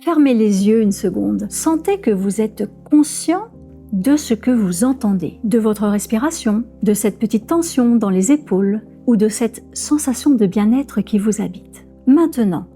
Fermez les yeux une seconde. Sentez que vous êtes conscient de ce que vous entendez, de votre respiration, de cette petite tension dans les épaules ou de cette sensation de bien-être qui vous habite. Maintenant,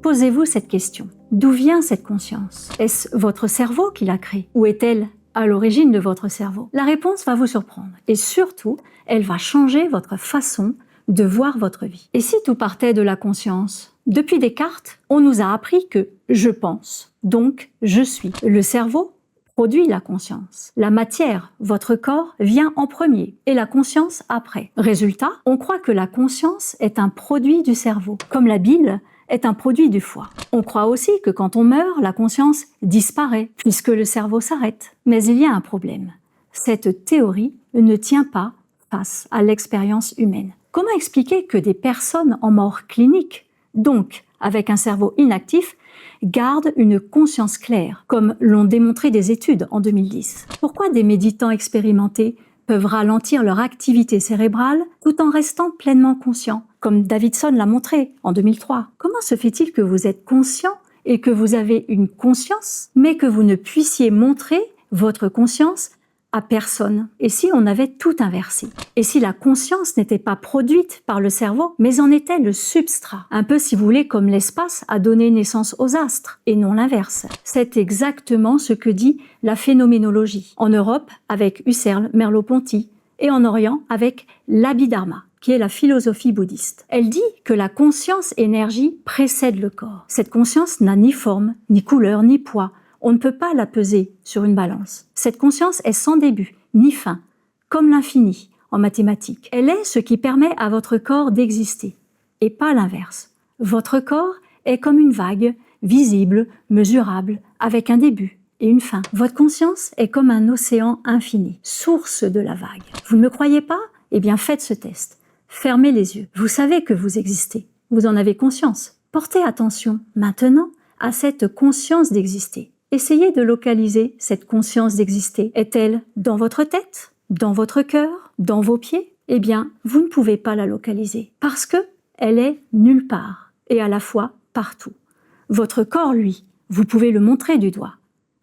posez-vous cette question. D'où vient cette conscience? Est-ce votre cerveau qui l'a créée? Ou est-elle à l'origine de votre cerveau? La réponse va vous surprendre et surtout, elle va changer votre façon de voir votre vie. Et si tout partait de la conscience? Depuis Descartes, on nous a appris que je pense, donc je suis. Le cerveau produit la conscience. La matière, votre corps, vient en premier et la conscience après. Résultat, on croit que la conscience est un produit du cerveau, comme la bile est un produit du foie. On croit aussi que quand on meurt, la conscience disparaît, puisque le cerveau s'arrête. Mais il y a un problème. Cette théorie ne tient pas face à l'expérience humaine. Comment expliquer que des personnes en mort clinique, donc avec un cerveau inactif, gardent une conscience claire, comme l'ont démontré des études en 2010? Pourquoi des méditants expérimentés peuvent ralentir leur activité cérébrale tout en restant pleinement conscients, comme Davidson l'a montré en 2003? Comment se fait-il que vous êtes conscient et que vous avez une conscience, mais que vous ne puissiez montrer votre conscience à personne? Et si on avait tout inversé? Et si la conscience n'était pas produite par le cerveau, mais en était le substrat? Un peu, si vous voulez, comme l'espace a donné naissance aux astres, et non l'inverse. C'est exactement ce que dit la phénoménologie. En Europe, avec Husserl, Merleau-Ponty, et en Orient, avec l'Abhidharma, qui est la philosophie bouddhiste. Elle dit que la conscience-énergie précède le corps. Cette conscience n'a ni forme, ni couleur, ni poids. On ne peut pas la peser sur une balance. Cette conscience est sans début, ni fin, comme l'infini en mathématiques. Elle est ce qui permet à votre corps d'exister, et pas l'inverse. Votre corps est comme une vague, visible, mesurable, avec un début et une fin. Votre conscience est comme un océan infini, source de la vague. Vous ne me croyez pas? Eh bien, faites ce test. Fermez les yeux. Vous savez que vous existez. Vous en avez conscience. Portez attention, maintenant, à cette conscience d'exister. Essayez de localiser cette conscience d'exister. Est-elle dans votre tête? Dans votre cœur? Dans vos pieds? Eh bien, vous ne pouvez pas la localiser parce que elle est nulle part et à la fois partout. Votre corps, lui, vous pouvez le montrer du doigt.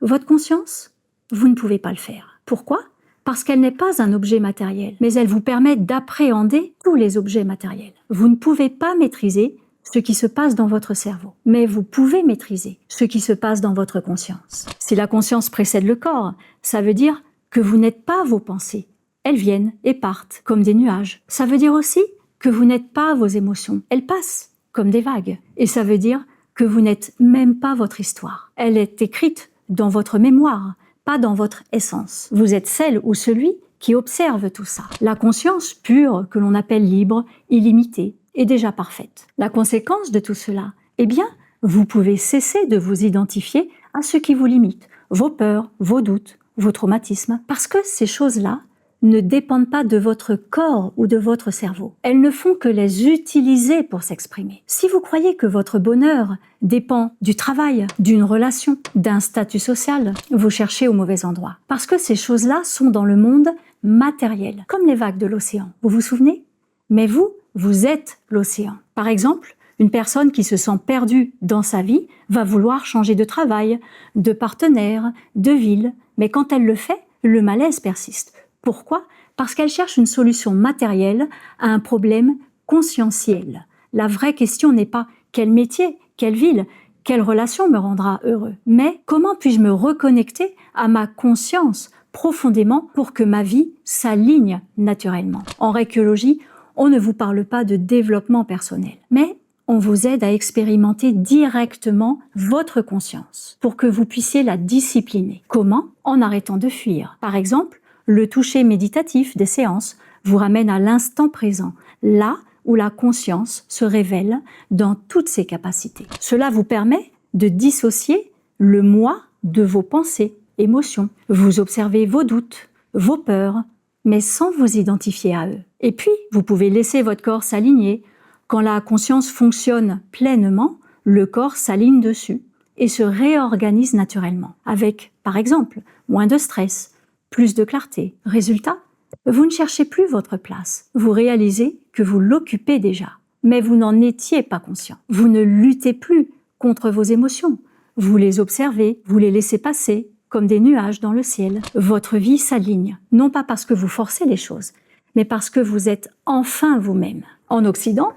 Votre conscience, vous ne pouvez pas le faire. Pourquoi? Parce qu'elle n'est pas un objet matériel, mais elle vous permet d'appréhender tous les objets matériels. Vous ne pouvez pas maîtriser ce qui se passe dans votre cerveau. Mais vous pouvez maîtriser ce qui se passe dans votre conscience. Si la conscience précède le corps, ça veut dire que vous n'êtes pas vos pensées. Elles viennent et partent comme des nuages. Ça veut dire aussi que vous n'êtes pas vos émotions. Elles passent comme des vagues. Et ça veut dire que vous n'êtes même pas votre histoire. Elle est écrite dans votre mémoire, pas dans votre essence. Vous êtes celle ou celui qui observe tout ça. La conscience pure, que l'on appelle libre, illimitée, est déjà parfaite. La conséquence de tout cela, eh bien, vous pouvez cesser de vous identifier à ce qui vous limite, vos peurs, vos doutes, vos traumatismes, parce que ces choses-là ne dépendent pas de votre corps ou de votre cerveau. Elles ne font que les utiliser pour s'exprimer. Si vous croyez que votre bonheur dépend du travail, d'une relation, d'un statut social, vous cherchez au mauvais endroit. Parce que ces choses-là sont dans le monde matériel, comme les vagues de l'océan. Vous vous souvenez? Mais vous êtes l'océan. Par exemple, une personne qui se sent perdue dans sa vie va vouloir changer de travail, de partenaire, de ville, mais quand elle le fait, le malaise persiste. Pourquoi? Parce qu'elle cherche une solution matérielle à un problème conscientiel. La vraie question n'est pas quel métier, quelle ville, quelle relation me rendra heureux, mais comment puis-je me reconnecter à ma conscience profondément pour que ma vie s'aligne naturellement. En réquiologie, on ne vous parle pas de développement personnel, mais on vous aide à expérimenter directement votre conscience pour que vous puissiez la discipliner. Comment? En arrêtant de fuir. Par exemple, le toucher méditatif des séances vous ramène à l'instant présent, là où la conscience se révèle dans toutes ses capacités. Cela vous permet de dissocier le moi de vos pensées, émotions. Vous observez vos doutes, vos peurs, mais sans vous identifier à eux. Et puis, vous pouvez laisser votre corps s'aligner. Quand la conscience fonctionne pleinement, le corps s'aligne dessus et se réorganise naturellement, avec, par exemple, moins de stress, plus de clarté. Résultat, vous ne cherchez plus votre place. Vous réalisez que vous l'occupez déjà, mais vous n'en étiez pas conscient. Vous ne luttez plus contre vos émotions. Vous les observez, vous les laissez passer, comme des nuages dans le ciel. Votre vie s'aligne, non pas parce que vous forcez les choses, mais parce que vous êtes enfin vous-même. En Occident,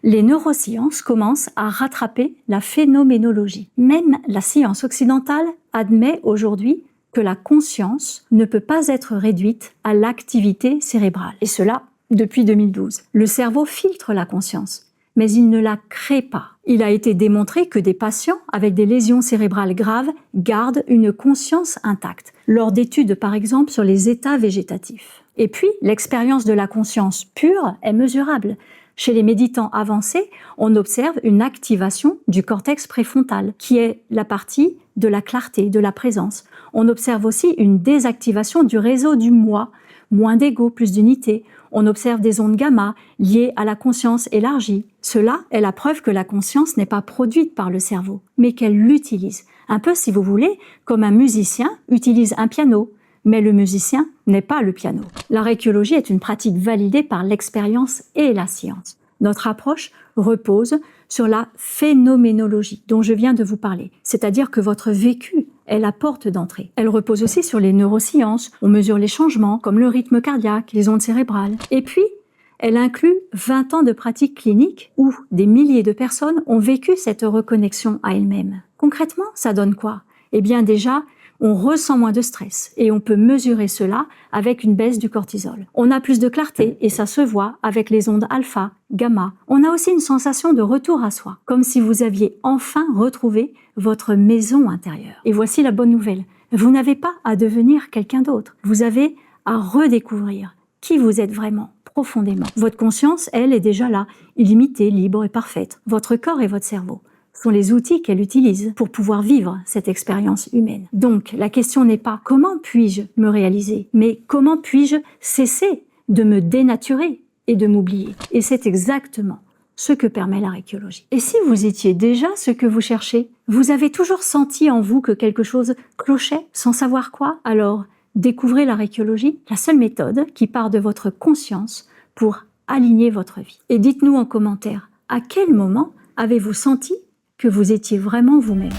les neurosciences commencent à rattraper la phénoménologie. Même la science occidentale admet aujourd'hui que la conscience ne peut pas être réduite à l'activité cérébrale. Et cela depuis 2012. Le cerveau filtre la conscience, mais il ne la crée pas. Il a été démontré que des patients avec des lésions cérébrales graves gardent une conscience intacte, lors d'études par exemple sur les états végétatifs. Et puis, l'expérience de la conscience pure est mesurable. Chez les méditants avancés, on observe une activation du cortex préfrontal, qui est la partie de la clarté, de la présence. On observe aussi une désactivation du réseau du moi, moins d'ego, plus d'unité. On observe des ondes gamma liées à la conscience élargie. Cela est la preuve que la conscience n'est pas produite par le cerveau, mais qu'elle l'utilise. Un peu, si vous voulez, comme un musicien utilise un piano, mais le musicien n'est pas le piano. La rékiologie est une pratique validée par l'expérience et la science. Notre approche repose sur la phénoménologie dont je viens de vous parler, c'est-à-dire que votre vécu est la porte d'entrée. Elle repose aussi sur les neurosciences, on mesure les changements comme le rythme cardiaque, les ondes cérébrales. Et puis, elle inclut 20 ans de pratique clinique où des milliers de personnes ont vécu cette reconnexion à elles-mêmes. Concrètement, ça donne quoi? Eh bien déjà, on ressent moins de stress et on peut mesurer cela avec une baisse du cortisol. On a plus de clarté et ça se voit avec les ondes alpha, gamma. On a aussi une sensation de retour à soi, comme si vous aviez enfin retrouvé votre maison intérieure. Et voici la bonne nouvelle. Vous n'avez pas à devenir quelqu'un d'autre. Vous avez à redécouvrir qui vous êtes vraiment, profondément. Votre conscience, elle, est déjà là, illimitée, libre et parfaite. Votre corps et votre cerveau sont les outils qu'elle utilise pour pouvoir vivre cette expérience humaine. Donc, la question n'est pas comment puis-je me réaliser, mais comment puis-je cesser de me dénaturer et de m'oublier. Et c'est exactement ce que permet la rékiologie. Et si vous étiez déjà ce que vous cherchez, vous avez toujours senti en vous que quelque chose clochait sans savoir quoi, alors découvrez la rékiologie, la seule méthode qui part de votre conscience pour aligner votre vie. Et dites-nous en commentaire, à quel moment avez-vous senti que vous étiez vraiment vous-même?